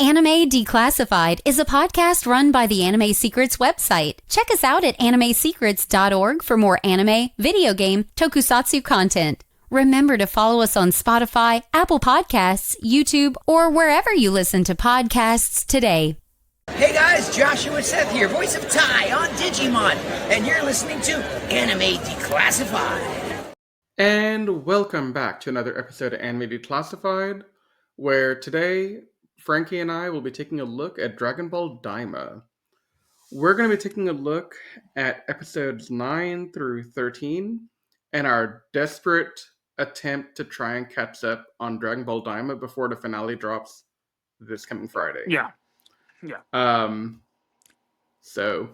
Anime Declassified is a podcast run by the Anime Secrets website. Check us out at animesecrets.org for more anime, video game, tokusatsu content. Remember to follow us on Spotify, Apple Podcasts, YouTube, or wherever you listen to podcasts today. Hey guys, Joshua Seth here, voice of Tai on Digimon, and you're listening to Anime Declassified. And welcome back to another episode of Anime Declassified, where today Frankie and I will be taking a look at Dragon Ball Daima. We're going to be taking a look at episodes 9 through 13 and our desperate attempt to try and catch up on Dragon Ball Daima before the finale drops this coming Friday. Yeah. So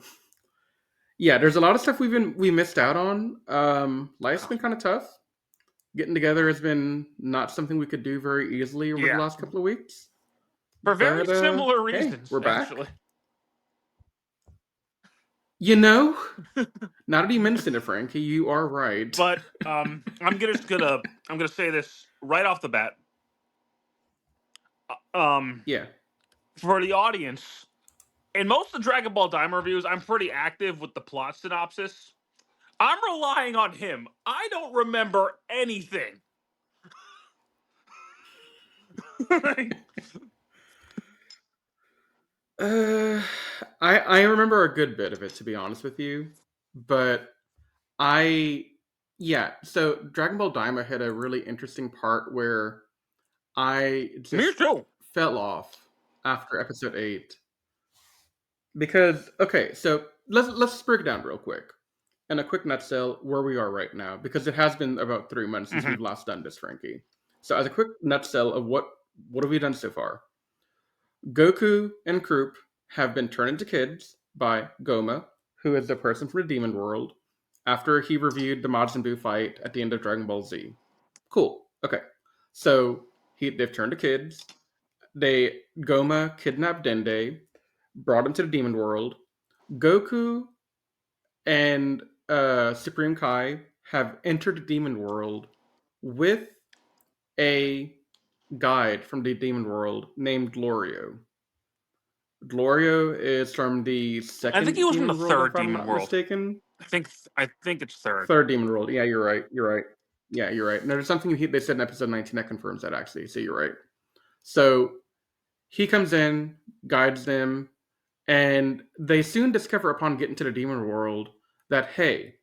there's a lot of stuff we missed out on. Life's been kind of tough. Getting together has been not something we could do very easily over the last couple of weeks. For very similar reasons, hey, we're back. Actually. You know, now that you mentioned it, Frankie, you are right. But I'm gonna say this right off the bat. For the audience, in most of the Dragon Ball Daima reviews, I'm pretty active with the plot synopsis. I'm relying on him. I don't remember anything. I remember a good bit of it, to be honest with you. But so Dragon Ball Daima had a really interesting part where I just fell off after episode 8. Because, okay, so let's break it down real quick. In a quick nutshell, where we are right now, because it has been about 3 months since we've last done this, Frankie. So as a quick nutshell of what have we done so far? Goku and Croup have been turned into kids by Goma, who is the person from the Demon World, after he reviewed the Majin Buu fight at the end of Dragon Ball Z. Cool. Okay. So they've turned to kids. Goma kidnapped Dende, brought him to the Demon World. Goku and Supreme Kai have entered the Demon World with a guide from the Demon World named Glorio. Glorio is from the second. I think he was from the third Demon Demon World. Mistaken. I think it's third. Third Demon World. Yeah, you're right. Yeah, you're right. No, there's something they said in episode 19 that confirms that, actually. So you're right. So he comes in, guides them, and they soon discover upon getting to the Demon World that, hey,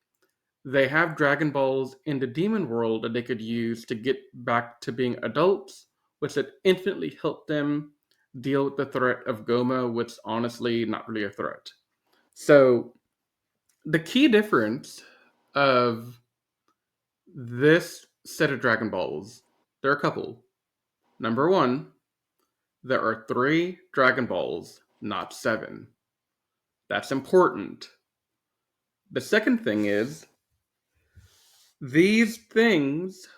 they have Dragon Balls in the Demon World that they could use to get back to being adults, which would infinitely help them deal with the threat of Goma, which honestly not really a threat. So the key difference of this set of Dragon Balls, there are a couple. Number 1, there are 3 Dragon Balls, not 7. That's important. The second thing is, these things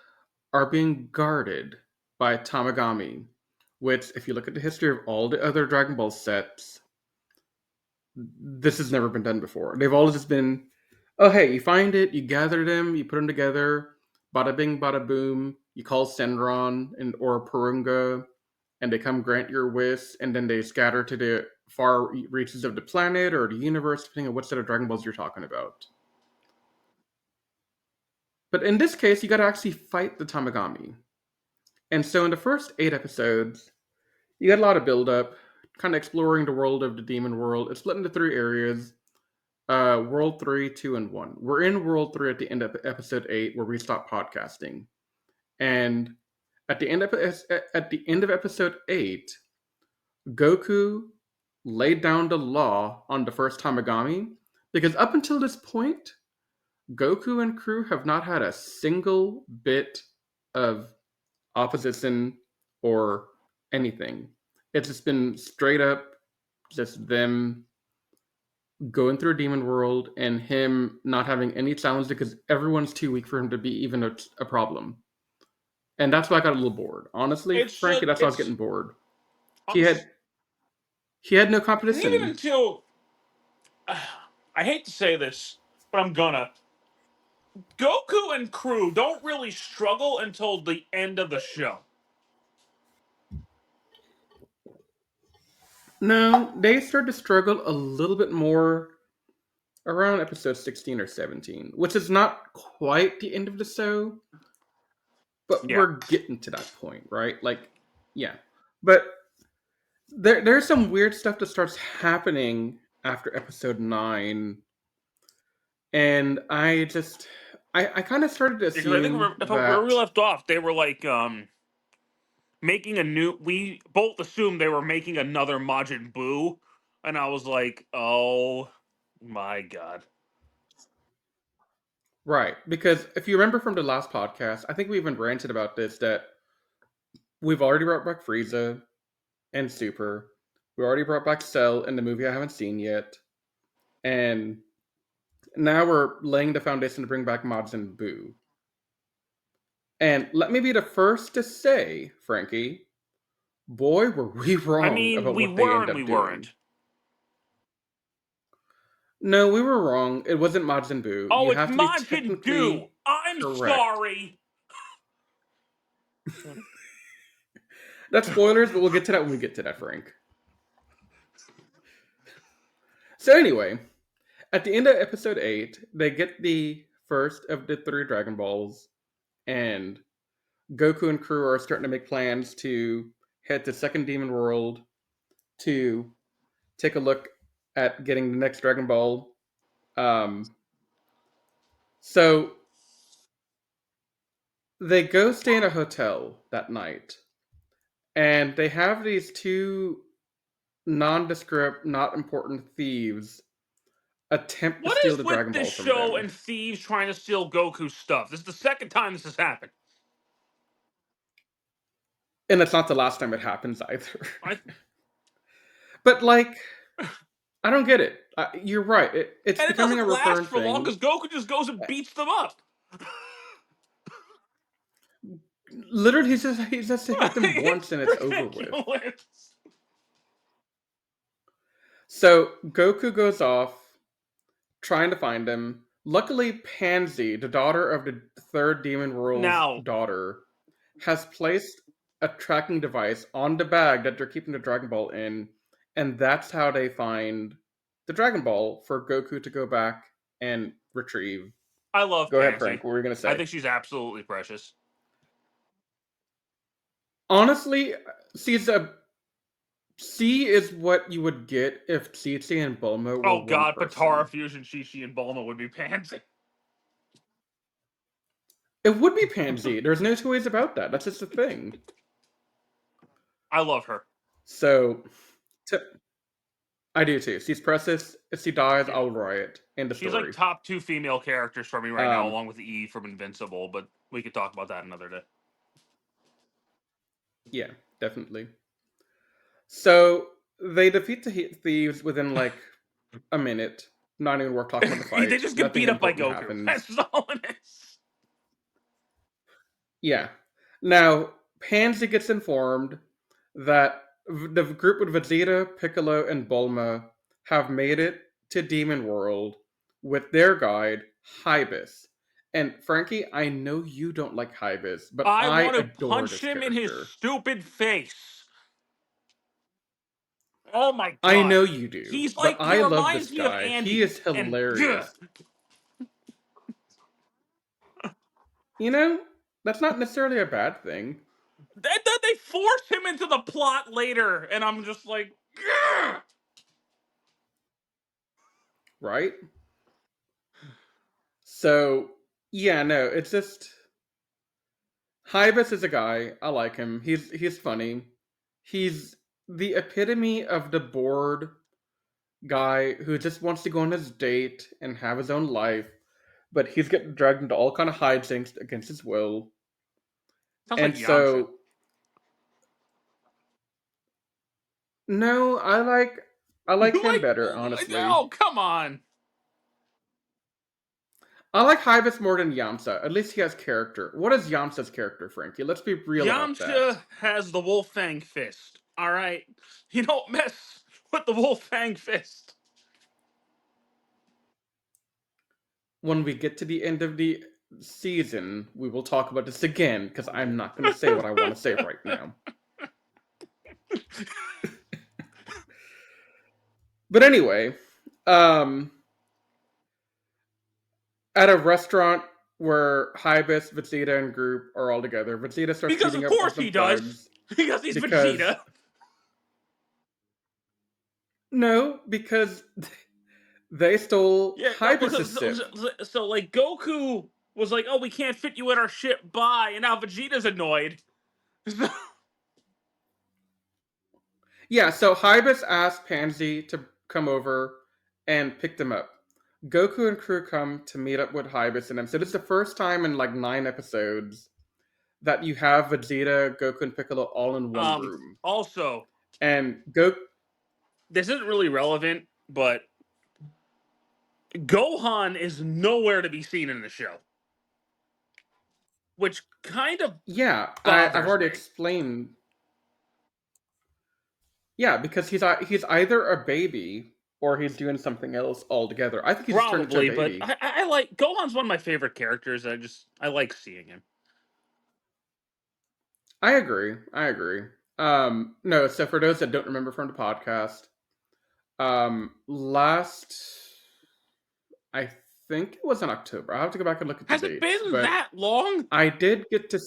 are being guarded by Tamagami, which, if you look at the history of all the other Dragon Ball sets, this has never been done before. They've always just been, oh hey, you find it, you gather them, you put them together, bada bing, bada boom, you call Senron or Purunga, and they come grant your wish, and then they scatter to the far reaches of the planet or the universe, depending on what set of Dragon Balls you're talking about. But in this case, you gotta actually fight the Tamagami. And so in the first 8 episodes, you got a lot of build-up, kind of exploring the world of the Demon World. It's split into 3 areas. World 3, 2, and 1. We're in World 3 at the end of episode 8, where we stop podcasting. And at the end of episode 8, Goku laid down the law on the first Tamagami, because up until this point, Goku and crew have not had a single bit of opposition or anything. It's just been straight up just them going through a Demon World and him not having any challenge because everyone's too weak for him to be even a problem. And that's why I got a little bored. Honestly, Frankie, that's why I was getting bored. He had no competition. Even until, I hate to say this, but I'm gonna. Goku and crew don't really struggle until the end of the show. No, they start to struggle a little bit more around episode 16 or 17, which is not quite the end of the show, but Yeah. we're getting to that point, right? Like, yeah. But there's some weird stuff that starts happening after episode 9, and I kind of started to Because I think assume where we that. left off, they were like making a new. We both assumed they were making another Majin Buu, and I was like, oh my god. Right, because if you remember from the last podcast, I think we even ranted about this, that we've already brought back Frieza and Super. We already brought back Cell in the movie I haven't seen yet. And now we're laying the foundation to bring back Majin Buu. And let me be the first to say, Frankie, boy, were we I wrong mean, about we what they were end and we up doing. weren't. No, we were wrong. It wasn't Majin Buu. Oh, You it's have to be Majin Duu. technically I'm correct. sorry. That's spoilers, but we'll get to that when we get to that, Frank. So anyway, at the end of episode 8, they get the first of the 3 Dragon Balls, and Goku and crew are starting to make plans to head to Second Demon World to take a look at getting the next Dragon Ball. So they go stay in a hotel that night, and they have these 2 nondescript, not important thieves attempt to What steal is the with Dragon this Balls from show them. and thieves trying to steal Goku's stuff? This is the second time this has happened. And it's not the last time it happens either. I, But, like, I don't get it. You're right. It's and it becoming a doesn't last recurrent for long thing. because Goku just goes and beats them up. Literally, he just to hit them once and it's It's over with. ridiculous. So Goku goes off trying to find him. Luckily, Pansy, the daughter of the 3rd Demon World's Now, daughter, has placed a tracking device on the bag that they're keeping the Dragon Ball in, and that's how they find the Dragon Ball for Goku to go back and retrieve. I love Go ahead, Frank. Pansy. What were you going to I say? think she's absolutely precious. Honestly, C is what you would get if Chi and Bulma were Oh one god, Patara, person. Fusion, Chi-Chi, and Bulma would be Pansy. It would be Pansy. There's no two ways about that. That's just the thing. I love her. So, I do too. She's precious. If she dies, Yeah. I'll riot. End of She's story. like top 2 female characters for me right now, along with Eve from Invincible, but we could talk about that another day. Yeah, definitely. So, they defeat the thieves within like a minute. Not even worth talking about the fight. They just get Nothing beat up by important Goku. happens. That's all it is. Yeah. Now, Pansy gets informed that the group with Vegeta, Piccolo, and Bulma have made it to Demon World with their guide, Hybis. And Frankie, I know you don't like Hybis, but I I want to adore punch this him in his character. stupid face. Oh my god. I know you do, He's but like, he I love this reminds me of guy. He Andy. is And hilarious. You know, that's not necessarily a bad thing. then they force him into the plot later, and I'm just like, Gah! Right? So, yeah, no, it's just Hybis is a guy. I like him. He's funny. He's the epitome of the bored guy who just wants to go on his date and have his own life, but he's getting dragged into all kind of hijinks against his will. Sounds And like Yamcha. so, no, I like You him like, better, honestly. oh, come on. I like Hybis more than Yamcha. At least he has character. What is Yamcha's character, Frankie? Let's be real about that. Yamcha has the Wolf Fang Fist. All right, you don't mess with the Wolf Fang Fist. When we get to the end of the season, we will talk about this again, because I'm not going to say what I want to say right now. But anyway, um, at a restaurant where Hibis, Vegeta, and Group are all together, Vegeta starts Because beating of up on course some he does. thugs Because he's because Vegeta. no, because they stole Yeah, no, Hibis's because sip. so like Goku was like, "Oh, we can't fit you in our ship. Bye." And now Vegeta's annoyed. Yeah, so Hibis asked Pansy to come over and pick them up. Goku and crew come to meet up with Hibis and them. So this is the first time in like 9 episodes that you have Vegeta, Goku, and Piccolo all in one room. Also, And Goku. this isn't really relevant, but Gohan is nowhere to be seen in the show, which kind of Yeah, I've bothers already me. explained. Yeah, because he's either a baby or he's doing something else altogether. I think he's just turned into a Probably, but baby. I like Gohan's one of my favorite characters. I like seeing him. I agree. I agree. No, so for those that don't remember from the podcast, last I think it was in October. I have to go back and look at the Has it dates, been but that long? I did get to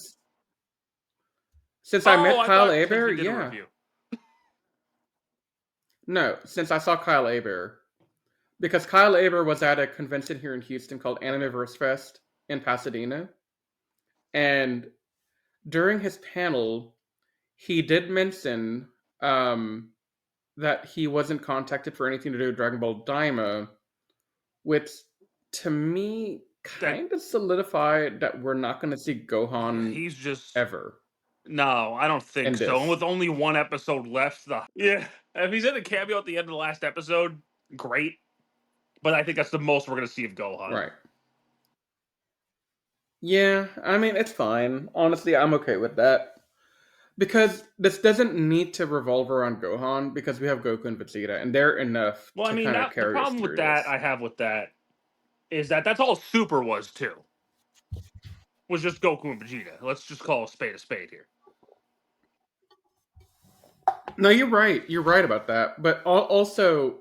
since I Oh, met I Kyle thought since we Aber. did a Yeah, review. no, since I saw Kyle Aber because Kyle Aber was at a convention here in Houston called Animiverse Fest in Pasadena, and during his panel, he did mention that he wasn't contacted for anything to do with Dragon Ball Daima, which to me That kind of solidified that we're not going to see Gohan he's just ever no, I don't think in so. And this. with only one episode left, yeah, if he's in a cameo at the end of the last episode, great. But I think that's the most we're gonna see of Gohan. Right. Yeah, I mean, it's fine. Honestly, I'm okay with that. Because this doesn't need to revolve around Gohan because we have Goku and Vegeta, and they're enough Well, I to mean, kind of that the carry us problem with through that this. I have with that is that that's all Super was too. Was just Goku and Vegeta. Let's just call a spade here. No, you're right. You're right about that. But also,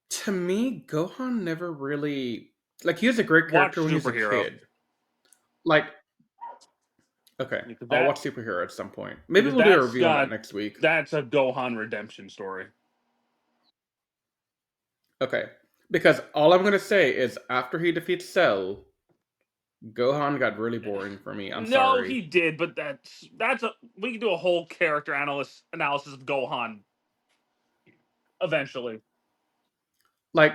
to me, Gohan never really like he was a great Watch character when he was a Superhero. kid. Like, okay, Because I'll that watch Superhero at some point. Maybe because we'll do a that's review on that got next week. that's a Gohan redemption story. Okay, because all I'm gonna say is after he defeats Cell, Gohan got really boring for me. I'm No, sorry. he did, but that's a we can do a whole character analysis of Gohan eventually. Like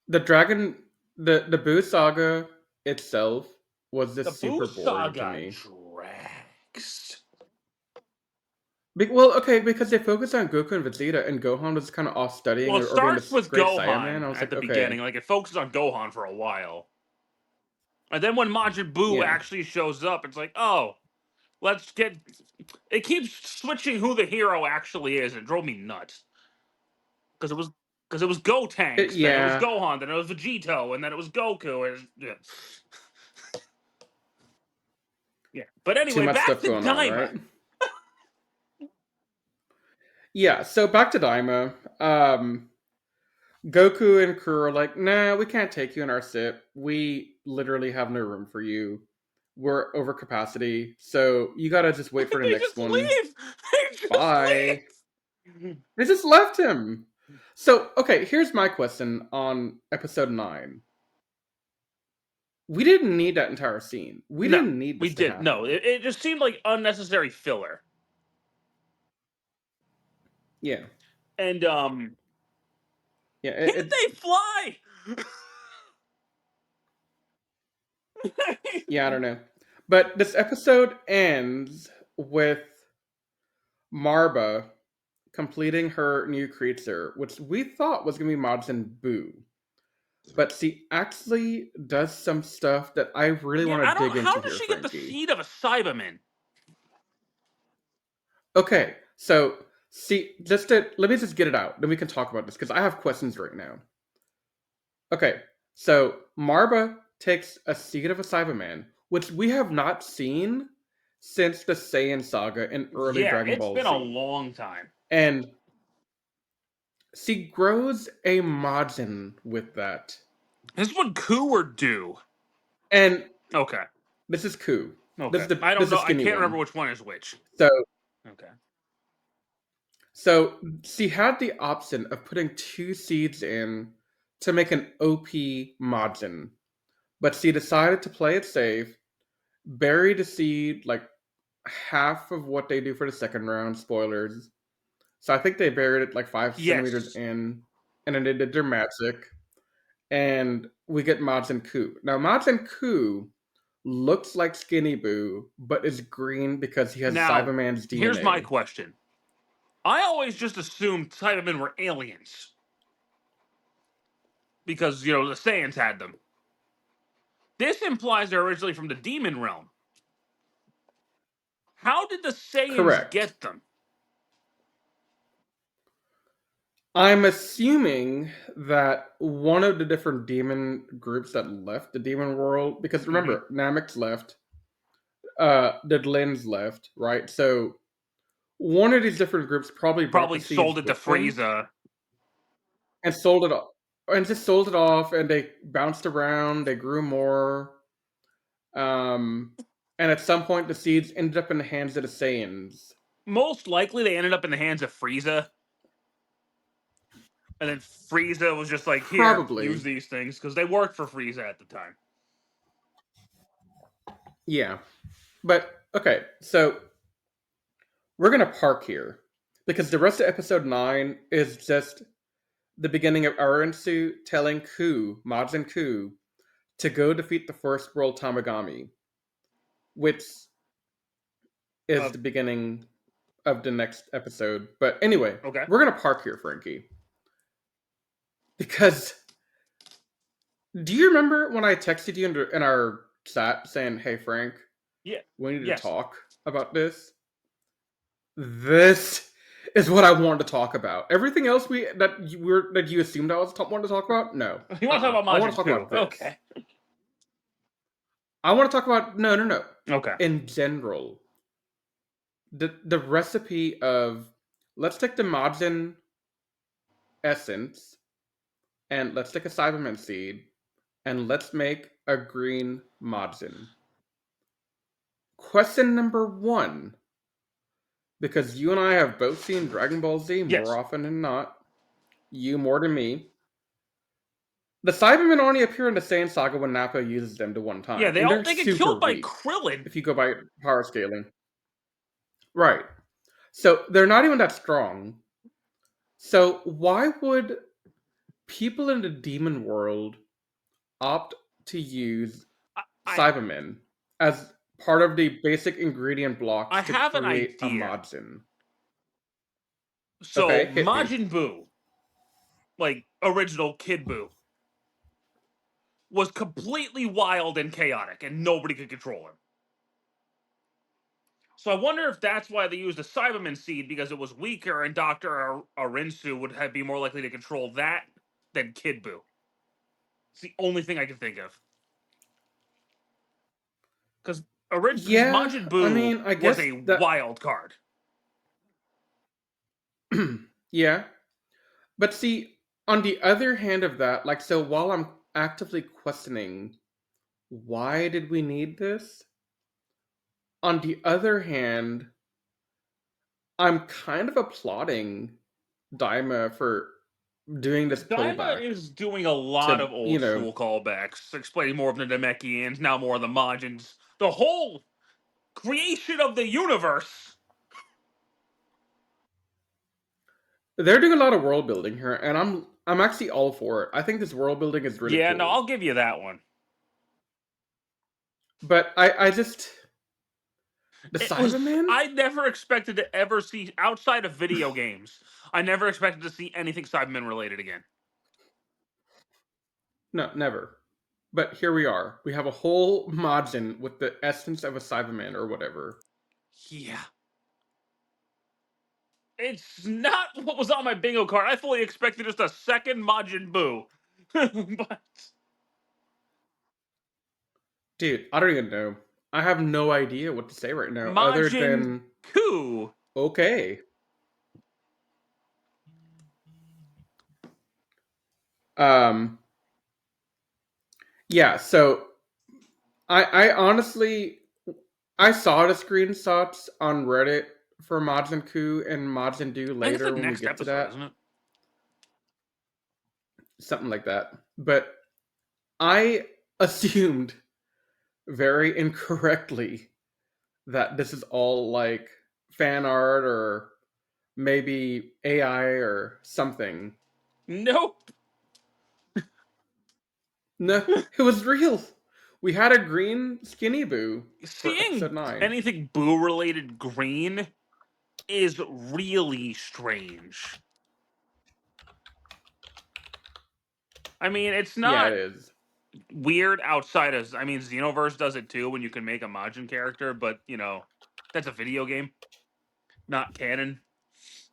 the Dragon, the Boo saga itself was The just Boo super boring to saga me. drags. Well, okay, because they focused on Goku and Vegeta, and Gohan was kind of off studying Well, it or being starts this with great Saiyaman. Gohan I was at like, the okay, beginning. Like, it focuses on Gohan for a while. And then when Majin Buu yeah. actually shows up, it's like, oh, let's get. It keeps switching who the hero actually is. It drove me nuts. Because it was Gotenks, then it was Yeah, Gohan, then it was Vegito, and then it was Goku. Yeah. Yeah. But too anyway, much back stuff to going on, Daima. right? Yeah, so back to Daima. Goku and crew are like, nah, we can't take you in our ship. We literally have no room for you. We're over capacity, so you gotta just wait for the They next just one. leave. They just Bye. leave. They just left him. So, okay, here's my question on episode 9. We didn't need that entire scene. We No, didn't need we this to did. No, happen. it just seemed like unnecessary filler. Yeah. And Yeah, can't they fly? yeah, I don't know. But this episode ends with Marba completing her new creature, which we thought was going to be Majin Buu. But she actually does some stuff that I really Yeah, want I to don't. dig How into does here, she get the Frankie. seed of a Cyberman? Okay, so see, let me just get it out. Then we can talk about this because I have questions right now. Okay, so Marba takes a seed of a Cyberman, which we have not seen since the Saiyan saga in early Yeah, Dragon it's Ball been a Z. long time. And She grows a Majin with that. This one Kuu or Duu? And Okay. this is Kuu. Okay. This I don't is the know. I skinny can't one. remember which one is which. So Okay. So she had the option of putting 2 seeds in to make an OP Majin, but she decided to play it safe, bury the seed like half of what they do for the second round. Spoilers. So I think they buried it like 5 centimeters Yes. in, and then they did their magic, and we get Majin Kuu. Now Majin Kuu looks like Skinny Boo, but is green because he has Now, Cyberman's DNA. here's my question. I always just assumed Cybermen were aliens. Because, the Saiyans had them. This implies they're originally from the demon realm. How did the Saiyans Correct. get them? I'm assuming that one of the different demon groups that left the demon world, because remember, Namek's left, the Lin's left, right? So one of these different groups probably brought the seeds sold it to with them Frieza. and sold it off, and just sold it off, and they bounced around, they grew more, and at some point the seeds ended up in the hands of the Saiyans. Most likely they ended up in the hands of Frieza. And then Frieza was just like, here, Probably. use these things, because they worked for Frieza at the time. Yeah. But, okay, so we're going to park here, because the rest of episode 9 is just the beginning of Aransu telling Majin Kuu, to go defeat the first world Tamagami, which is the beginning of the next episode. But anyway, Okay. We're going to park here, Frankie. Because, do you remember when I texted you in our chat saying, hey, Frank, we need to talk about this? This is what I wanted to talk about. Everything else that you assumed I wanted to talk about? No. You want to talk about Majin I want to talk Kuu. about this. Okay. I want to talk about no. Okay. In general, the recipe of, let's take the Majin essence and let's take a Cyberman seed and let's make a green Majin. Question number 1, because you and I have both seen Dragon Ball Z more often than not, you more than me. The Cybermen only appear in the Saiyan saga when Nappa uses them to one time. Yeah, they get killed by weak, Krillin. if you go by power scaling. Right. So they're not even that strong. So why would people in the demon world opt to use Cybermen as part of the basic ingredient blocks to create a Majin? So Majin Buu, like original Kid Buu, was completely wild and chaotic, and nobody could control him. So I wonder if that's why they used a Cyberman seed, because it was weaker, and Dr. Arinsu would be more likely to control that than Kid Buu. It's the only thing I can think of. Because Majin Buu was a wild card. Yeah. But see, on the other hand of that, like, so while I'm actively questioning why did we need this, on the other hand, I'm kind of applauding Daima for doing this pullback. Daima is doing a lot of old school callbacks, explaining more of the Namekians, now more of the Majins. The whole creation of the universe. They're doing a lot of world building here, and I'm actually all for it. I think this world building is really cool. Yeah, no, I'll give you that one. But I just... The Cyberman? I never expected to ever see, outside of video games, I never expected to see anything Cyberman related again. No, never. But here we are. We have a whole Majin with the essence of a Cyberman or whatever. Yeah. It's not what was on my bingo card. I fully expected just a second Majin Buu. But... Dude, I don't even know. I have no idea what to say right now, Majin other than... Kuu. Okay. Um, yeah, so I honestly I saw the screenshots on Reddit for Majin Kuu and Majin Duu I think it's later like when we next get to episode, that. isn't it? Something like that. But I assumed very incorrectly that this is all like fan art or maybe AI or something. Nope. No, it was real. We had a green skinny boo for episode Seeing 9. anything Boo related green is really strange. I mean, it's Yeah, not it is. weird outside of. I mean, Xenoverse does it too when you can make a Majin character, but that's a video game, not canon.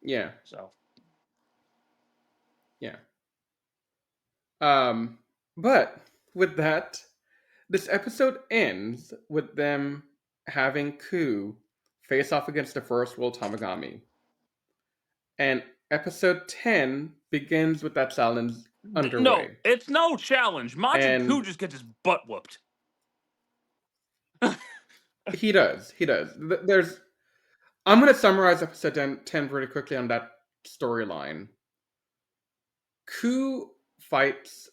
Yeah, So yeah. But with that, this episode ends with them having Ku face off against the first world Tamagami. And episode 10 begins with that challenge no, underway. it's no challenge. Majin And Kuu just gets his butt whooped. he does. He does. There's. I'm going to summarize episode 10 really quickly on that storyline. Ku fights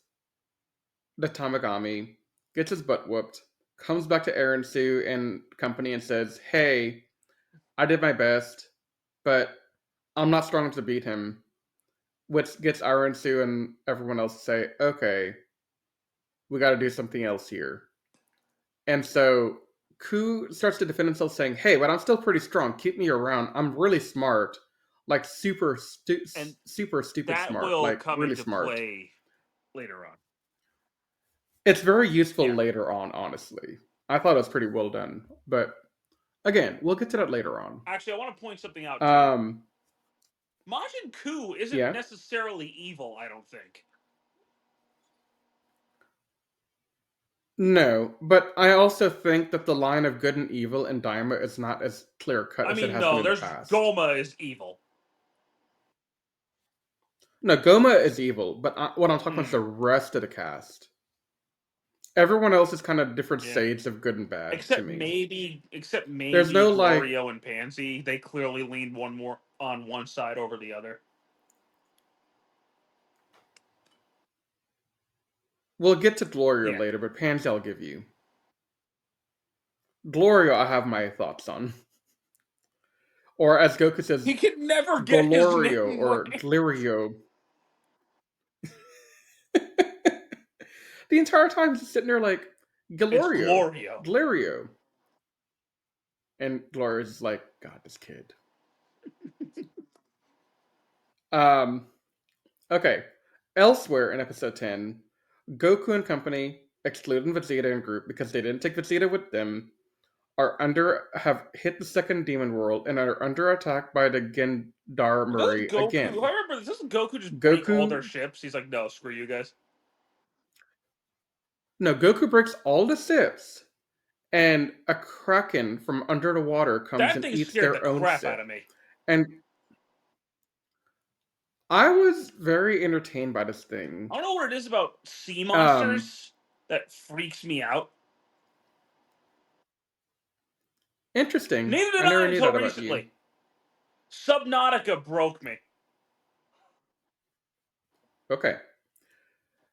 the Tamagami, gets his butt whooped, comes back to Aaron Sue and company and says, "Hey, I did my best, but I'm not strong enough to beat him." Which gets Aaron Sue and everyone else to say, "Okay, we got to do something else here." And so Ku starts to defend himself, saying, "Hey, but I'm still pretty strong. Keep me around. I'm really smart, like And super stupid that smart, will like come really into smart." play later on. It's very useful Yeah. later on, honestly. I thought it was pretty well done, but again, we'll get to that later on. Actually, I want to point something out too. Um, Majin Kuu isn't yeah, necessarily evil, I don't think. no, but I also think that the line of good and evil in Daima is not as clear cut I as it mean, has been no, in the there's past. Goma is evil. No, Goma is evil, but what I'm talking about is the rest of the cast. Everyone else is kind of different Yeah. shades of good and bad to Except me. maybe There's no like, Glorio and Pansy. They clearly leaned one more on one side over the other. we'll get to Gloria Yeah. later, but Pansy I'll give you. Gloria I have my thoughts on. Or as Goku says, He can never get his Golorio name or right. Glirio. The entire time he's sitting there like, It's Galorio, Glorio. Glario. And Gloria's just like, God, this kid. Okay. Elsewhere in episode 10, Goku and company, excluding Vegeta and group because they didn't take Vegeta with them, have hit the second demon world and are under attack by the Gendarmerie Doesn't Goku? again. I remember. Doesn't Goku just break all Goku their ships? He's like, no, screw you guys. No, Goku breaks all the ships, and a kraken from under the water comes That and thing eats scared the their own crap ship. out of me. And I was very entertained by this thing. I don't know what it is about sea monsters that freaks me out. Interesting. Neither did I never I knew until that about you. recently. Subnautica broke me. Okay.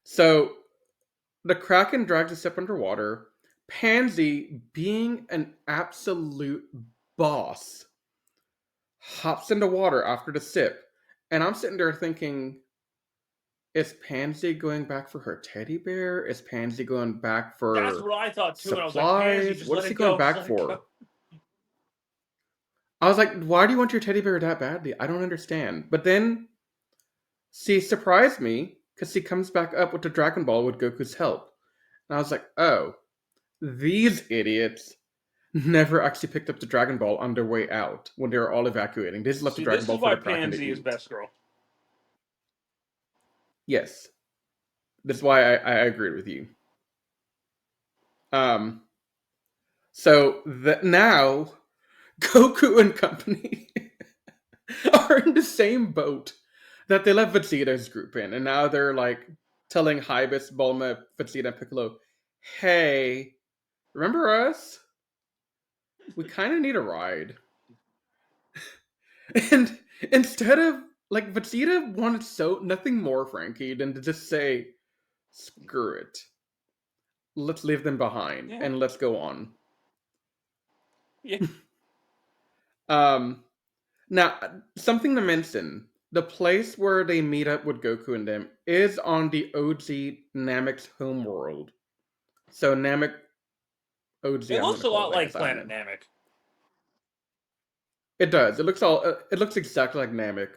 So the kraken drags a ship underwater. Pansy, being an absolute boss, hops into water after the ship. And I'm sitting there thinking, is Pansy going back for her teddy bear? Is Pansy going back for That's what I thought too. And I was like, supplies? Pansy, just What let is he it going go. back Just let it for? go. I was like, why do you want your teddy bear that badly? I don't understand. But then she surprised me because she comes back up with the Dragon Ball with Goku's help. And I was like, oh, these idiots never actually picked up the Dragon Ball on their way out when they were all evacuating. They just left See, the Dragon this Ball is for why the Kraken to Pansy is eat. best girl. Yes. That's why I agreed with you. So now Goku and company are in the same boat that they left Vegeta's group in, and now they're like telling Hybis, Bulma, Vegeta, and Piccolo, "Hey, remember us? We kind of need a ride." And instead of like Vegeta wanted so nothing more, Frankie, than to just say, "Screw it, let's leave them behind Yeah. and let's go on." Yeah. Um, Now, something to mention: the place where they meet up with Goku and them is on the OG Namek's homeworld. So Namek OG, It I'm looks gonna a call lot it, I like guess. I don't Planet know. Namek. It does. It looks all. It looks exactly like Namek,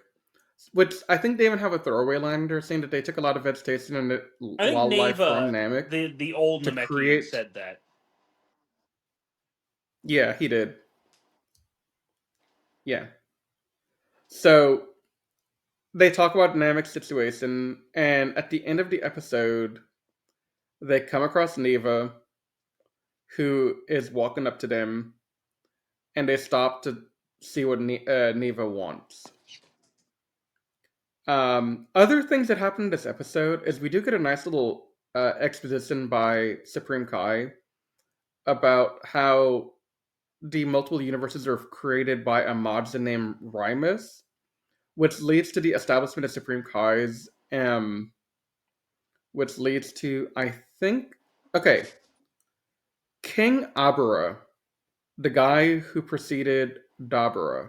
which I think they even have a throwaway line there saying that they took a lot of vegetation and I think wildlife from Neva, Namek the old to Namekian, create. said that. Yeah, he did. Yeah. So they talk about Namek's situation, and at the end of the episode, they come across Neva, who is walking up to them, and they stop to see what Neva wants. Other things that happen in this episode is we do get a nice little exposition by Supreme Kai about how the multiple universes are created by a Majin named Rymus, which leads to the establishment of Supreme Kai's, which leads to, I think, okay, King Abura, the guy who preceded Dabura.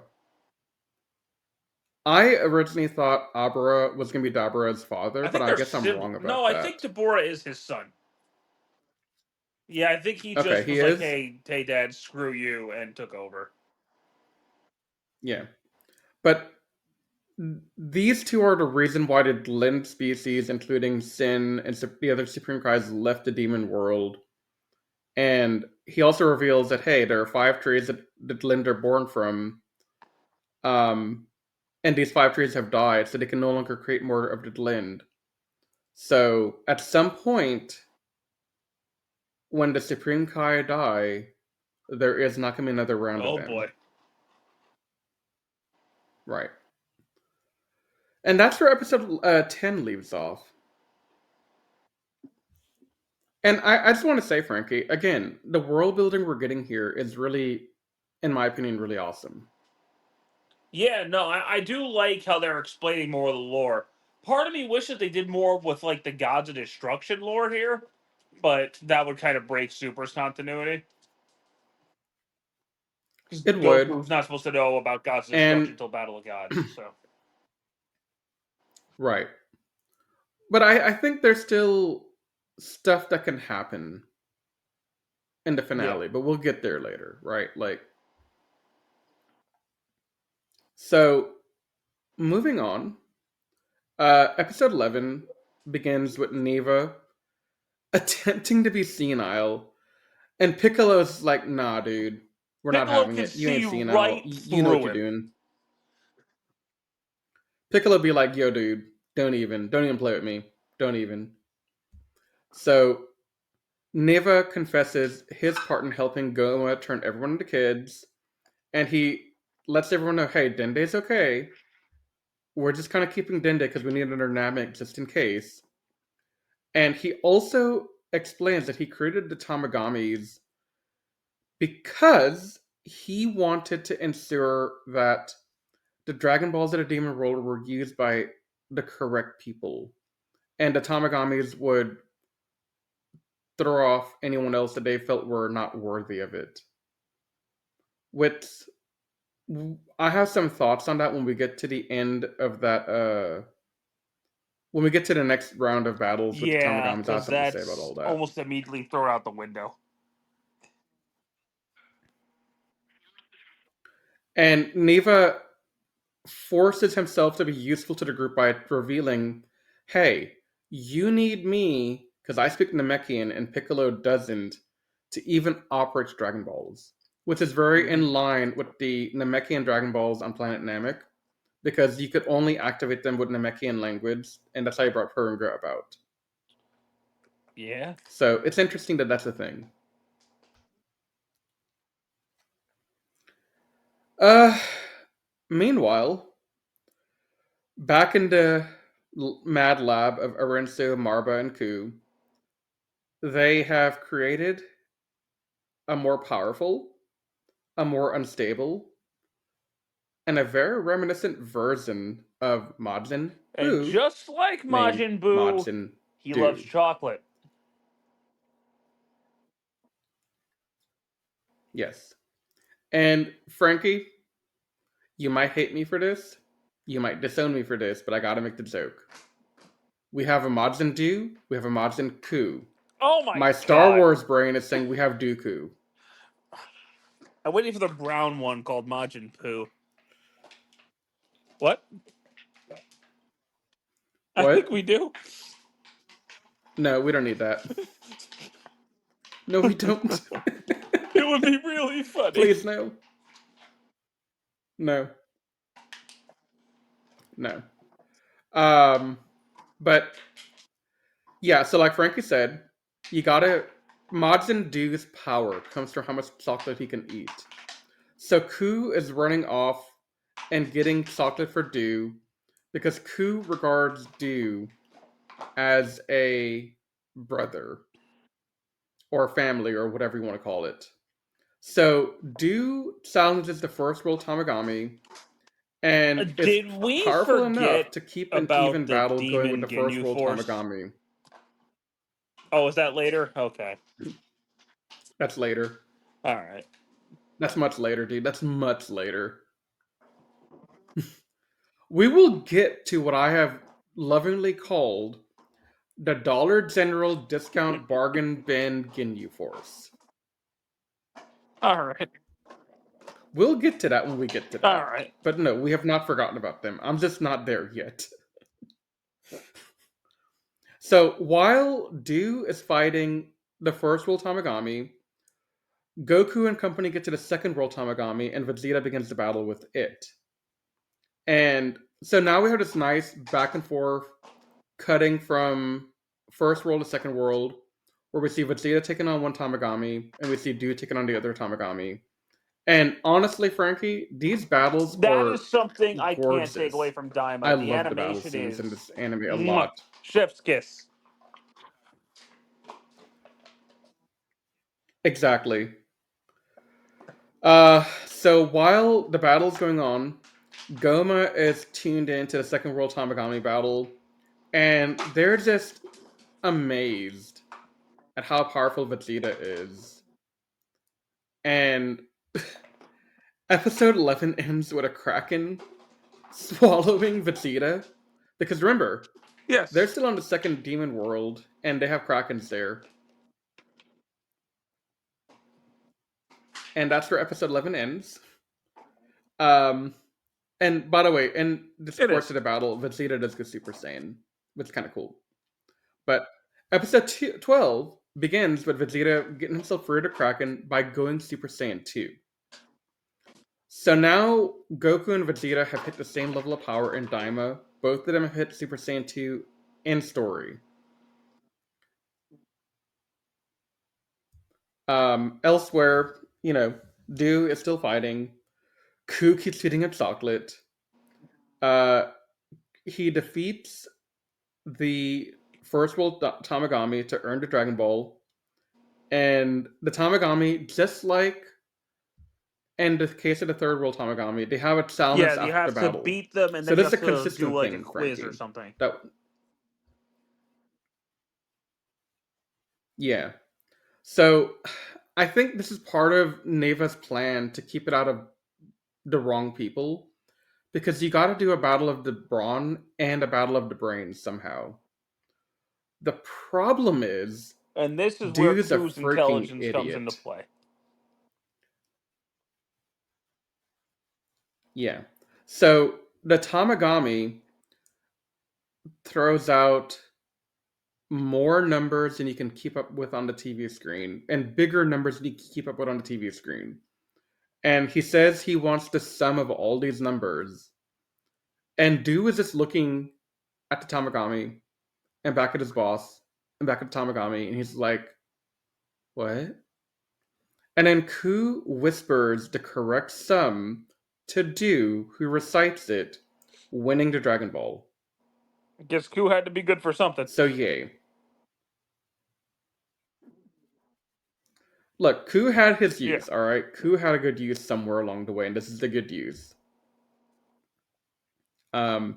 I originally thought Abura was going to be Dabura's father, I but think I they're guess I'm similar. wrong No, about I think that. Deborah is his son. Yeah, I think he Okay, just he was like, is? hey, Dad, screw you," and took over. Yeah. But these two are the reason why the Lind species, including Sin and the other Supreme Kais, left the demon world. And he also reveals that, hey, there are 5 trees that the Lind are born from, um, and these 5 trees have died, so they can no longer create more of the Lind. So at some point, when the Supreme Kai die, there is not going to be another round of Oh them. boy. Right. And that's where episode 10 leaves off. And I just want to say, Frankie, again, the world building we're getting here is really, in my opinion, really awesome. Yeah, no, I do like how they're explaining more of the lore. Part of me wishes they did more with like the Gods of Destruction lore here, but that would kind of break Super's continuity. Because It would. Goku's not supposed to know about Gods of Destruction And, until Battle of Gods, so. right. But I think there's still stuff that can happen in the Yeah. finale, but we'll get there later, right? Like, so moving on, episode 11 begins with Neva attempting to be senile, and Piccolo's like, "Nah, dude, we're not Piccolo having can it. You ain't see senile. right You know what through you're him. doing." Piccolo be like, "Yo, dude, don't even play with me. Don't even." So Neva confesses his part in helping Goma turn everyone into kids, and he lets everyone know, "Hey, Dende's okay. We're just kind of keeping Dende because we need another Namek just in case." And he also explains that he created the Tamagamis because he wanted to ensure that the Dragon Balls of the Demon World were used by the correct people, and the Tamagamis would throw off anyone else that they felt were not worthy of it. Which I have some thoughts on that when we get to the end of that. When we get to the next round of battles with the Yeah, Tamagamis, I have because something to say about that's all that. almost immediately thrown out the window. And Neva forces himself to be useful to the group by revealing, "Hey, you need me because I speak Namekian and Piccolo doesn't to even operate Dragon Balls," which is very Mm-hmm. in line with the Namekian Dragon Balls on Planet Namek, because you could only activate them with Namekian language, and that's how you brought Purunga about. Yeah. So it's interesting that that's a thing. Uh, Meanwhile, back in the mad lab of Arenso, Marba, and Ku, they have created a more powerful, a more unstable, and a very reminiscent version of Majin And Buu just like named Majin Buu, Majin he loves Duu. chocolate. Yes. And Frankie, you might hate me for this, you might disown me for this, but I gotta make the joke. We have a Majin Duu, we have a Majin Ku. Oh my My Star god. Wars brain is saying we have Dooku. I'm waiting for the brown one called Majin Poo. What? I think What? we do. No, we don't need that. No, we don't. It would be really funny. Please, no. No. No. But yeah, so like Frankie said, you gotta Majin Duu's power comes from how much chocolate he can eat. So Ku is running off and getting chocolate for Duu because Ku regards Duu as a brother or family or whatever you want to call it. So Duu challenges the first world Tamagami and is Did we powerful enough forget to keep an about even the battle going with Demon the first Ginyu world Force? Tamagami. Oh, is that later? Okay. That's later. Alright. That's much later, dude. That's much later. We will get to what I have lovingly called the Dollar General Discount Bargain Bin Ginyu Force. Alright. We'll get to that when we get to that. Alright. But no, we have not forgotten about them. I'm just not there yet. So while Duu is fighting the first world Tamagami, Goku and company get to the second world Tamagami, and Vegeta begins the battle with it. And so now we have this nice back and forth cutting from first world to second world, where we see Vegeta taking on one Tamagami, and we see Duu taking on the other Tamagami. And honestly, Frankie, these battles That are is something I can't take away gorgeous. from I Daima. The love the battle animation scenes in is this anime a mwah, lot. chef's kiss. Exactly. So while the battle's going on, Goma is tuned into the Second World Tamagami battle, and they're just amazed at how powerful Vegeta is. And episode 11 ends with a Kraken swallowing Vegeta. Because remember, they're Yes. still on the second demon world, and they have Krakens there. And that's where episode 11 ends. Um, and by the way, in this It course is. of the battle, Vegeta does go Super Saiyan, which is kind of cool. But episode 12 begins with Vegeta getting himself rid of Kraken by going Super Saiyan 2. So now Goku and Vegeta have hit the same level of power in Daima. Both of them have hit Super Saiyan 2 in story. Elsewhere, Duu is still fighting. Ku keeps feeding him chocolate. He defeats the first world Tamagami to earn the Dragon Ball. And the Tamagami, just like in the case of the third world Tamagami, they have a challenge Yeah, you after have to battle. beat them and So then you this is have a to do consistent like a thing, quiz or Frankie. something. Yeah. So I think this is part of Neva's plan to keep it out of the wrong people. Because you gotta do a battle of the brawn and a battle of the brains somehow. The problem is, And this is where Dude's a Ku's freaking intelligence comes into idiot. play. Yeah. So the Tamagami throws out more numbers than you can keep up with on the TV screen, and bigger numbers than you can keep up with on the TV screen. And he says he wants the sum of all these numbers. And Doo is just looking at the Tamagami and back at his boss and back at the Tamagami, and he's like, what? And then Ku whispers the correct sum to Doo, who recites it, winning the Dragon Ball. I guess Koo had to be good for something. So yay. Look, Koo had his use, Yeah. alright? Koo had a good use somewhere along the way, and this is the good use. So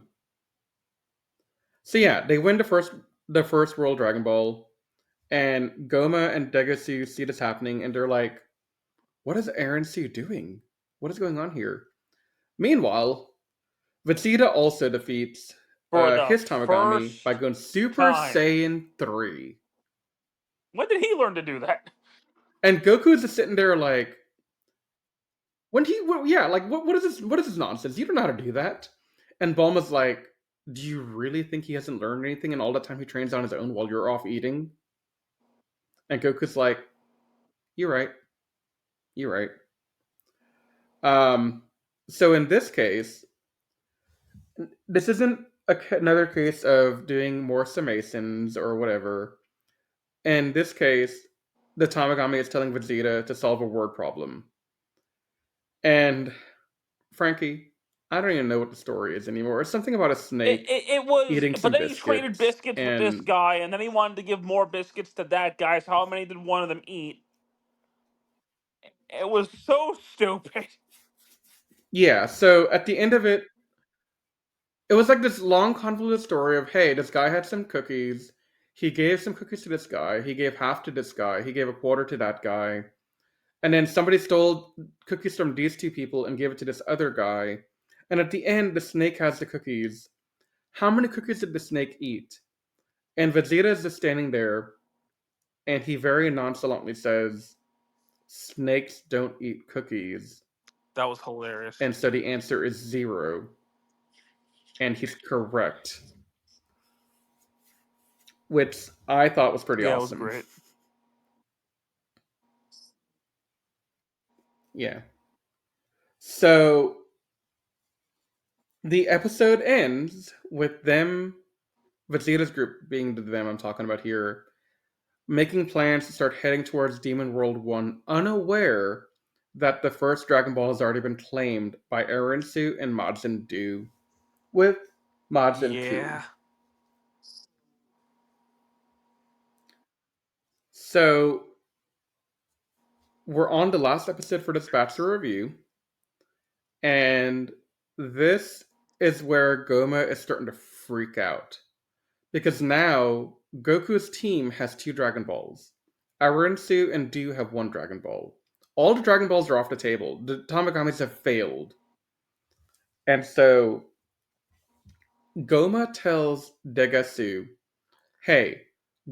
yeah, they win the first World Dragon Ball, and Goma and Degasu see this happening, and they're like, what is Aaron Su doing? What is going on here? Meanwhile, Vegeta also defeats For the his Tamagami by first going Super time. Saiyan 3. When did he learn to do that? And Goku's just sitting there like, what is this nonsense? You don't know how to do that. And Bulma's like, do you really think he hasn't learned anything in all the time he trains on his own while you're off eating? And Goku's like, you're right. You're right. So in this case, this isn't another case of doing more summations or whatever. In this case, the Tamagami is telling Vegeta to solve a word problem. And Frankie, I don't even know what the story is anymore. It's something about a snake It was, eating but some then he traded biscuits. biscuits with this And guy, and then he wanted to give more biscuits to that guy. So how many did one of them eat? It was so stupid. yeah, so at the end of it, it was like this long convoluted story of, hey, this guy had some cookies. He gave some cookies to this guy. He gave half to this guy. He gave a quarter to that guy. And then somebody stole cookies from these two people and gave it to this other guy. And at the end, the snake has the cookies. How many cookies did the snake eat? And Vegeta is just standing there, and he very nonchalantly says, snakes don't eat cookies. That was hilarious. And so the answer is 0. And he's correct. Which I thought was pretty awesome. It was great. Yeah. So the episode ends with them, Vegeta's group being the them I'm talking about here, making plans to start heading towards Demon World 1, unaware that the first Dragon Ball has already been claimed by Erinsu and Majin Duu, with Majin Kuu. So, we're on the last episode for this Bachelor Review, and this is where Goma is starting to freak out. Because now, Goku's team has 2 Dragon Balls. Erinsu and Duu have 1 Dragon Ball. All the Dragon Balls are off the table. The Tamagamis have failed. And so, Goma tells Degasu, hey,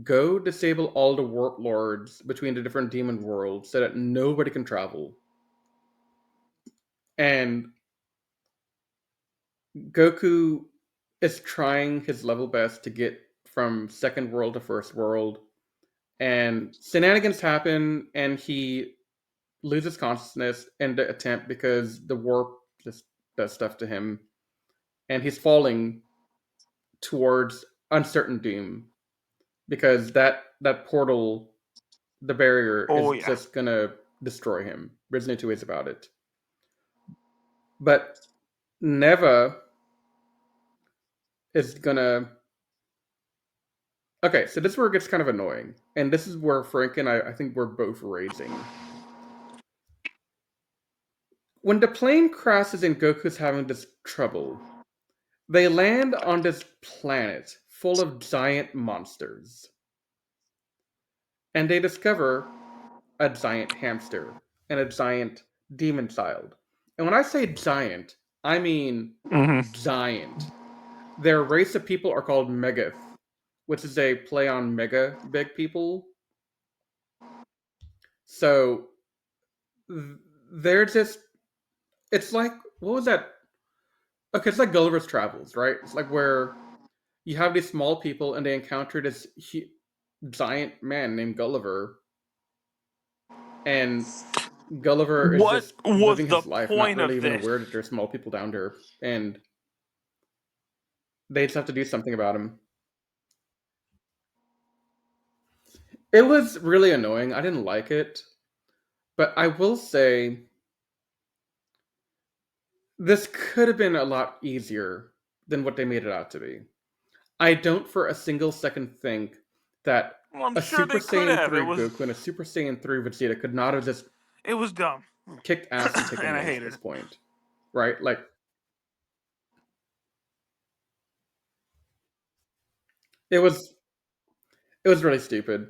go disable all the warp lords between the different demon worlds so that nobody can travel. And Goku is trying his level best to get from second world to first world. And shenanigans happen, and he loses consciousness in the attempt because the warp just does stuff to him. And he's falling towards uncertain doom. Because that portal, the barrier, is just gonna destroy him. There's no two ways about it. But Neva is gonna... Okay, so this is where it gets kind of annoying. And this is where Frank and I think we're both raging. When the plane crashes and Goku's having this trouble, they land on this planet full of giant monsters. And they discover a giant hamster and a giant demon child. And when I say giant, I mean giant. Their race of people are called Megath, which is a play on mega big people. So they're just... It's like, what was that? Okay, it's like Gulliver's Travels, right? It's like where you have these small people and they encounter this giant man named Gulliver. And Gulliver is just living his life, not really even aware that there's small people down there. And they just have to do something about him. It was really annoying. I didn't like it. But I will say, this could have been a lot easier than what they made it out to be. I don't for a single second think that Well, I'm a sure Super they could Saiyan have. 3 Goku and a Super Saiyan 3 Vegeta could not have just It was dumb, kicked ass and taken and I names at hated this it. point. Right? Like, it was really stupid.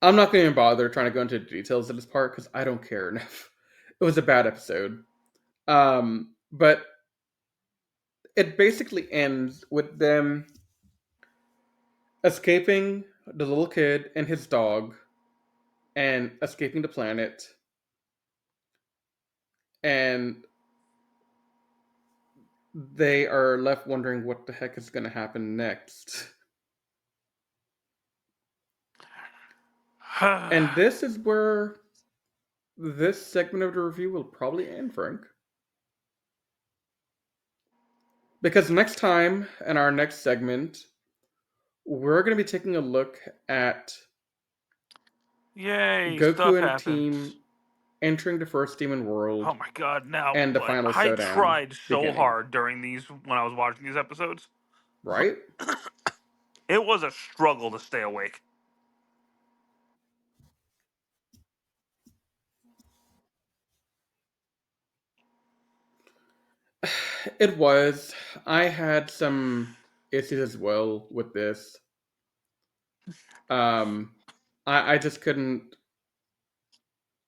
I'm not going to even bother trying to go into details of this part because I don't care enough. It was a bad episode. But it basically ends with them escaping the little kid and his dog and escaping the planet. And they are left wondering what the heck is going to happen next. And this is where this segment of the review will probably end, Frank. Because next time, in our next segment, we're going to be taking a look at Yay, stuff Goku and happens. team entering the first demon world Oh my god, now, and the like, final I showdown tried so beginning. hard during these, when I was watching these episodes. Right? It was a struggle to stay awake. It was. I had some issues as well with this. I just couldn't.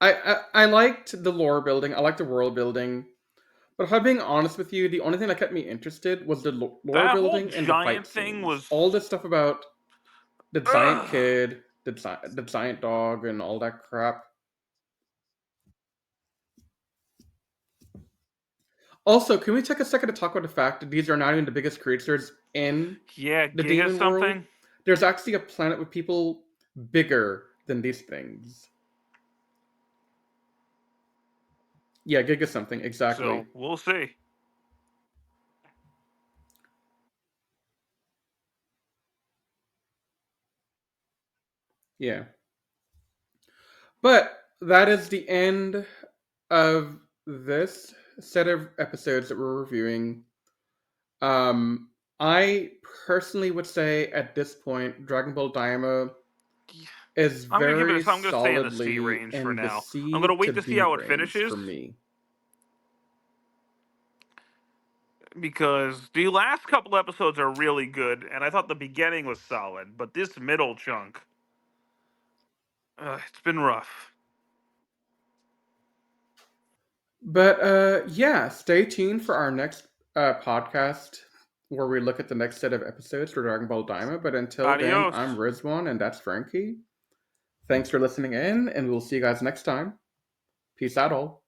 I liked the lore building. I liked the world building. But if I'm being honest with you, the only thing that kept me interested was the lore That whole building and the giant fight thing scenes. was. All this stuff about the giant Ugh. kid, the giant dog, and all that crap. Also, can we take a second to talk about the fact that these are not even the biggest creatures in Yeah, the Giga demon world? something. There's actually a planet with people bigger than these things. Yeah, Giga something, exactly. So, we'll see. Yeah. But that is the end of this set of episodes that we're reviewing. I personally would say at this point, Dragon Ball Daima is I'm gonna give it very I'm gonna stay in the C solidly range for in the now. I'm gonna C to wait to see B how it range finishes. for me. Because the last couple episodes are really good, and I thought the beginning was solid, but this middle chunk, it's been rough. But yeah, stay tuned for our next podcast where we look at the next set of episodes for Dragon Ball Daima. But until then, Adios. I'm Rizwan and that's Frankie. Thanks for listening in, and we'll see you guys next time. Peace out, all.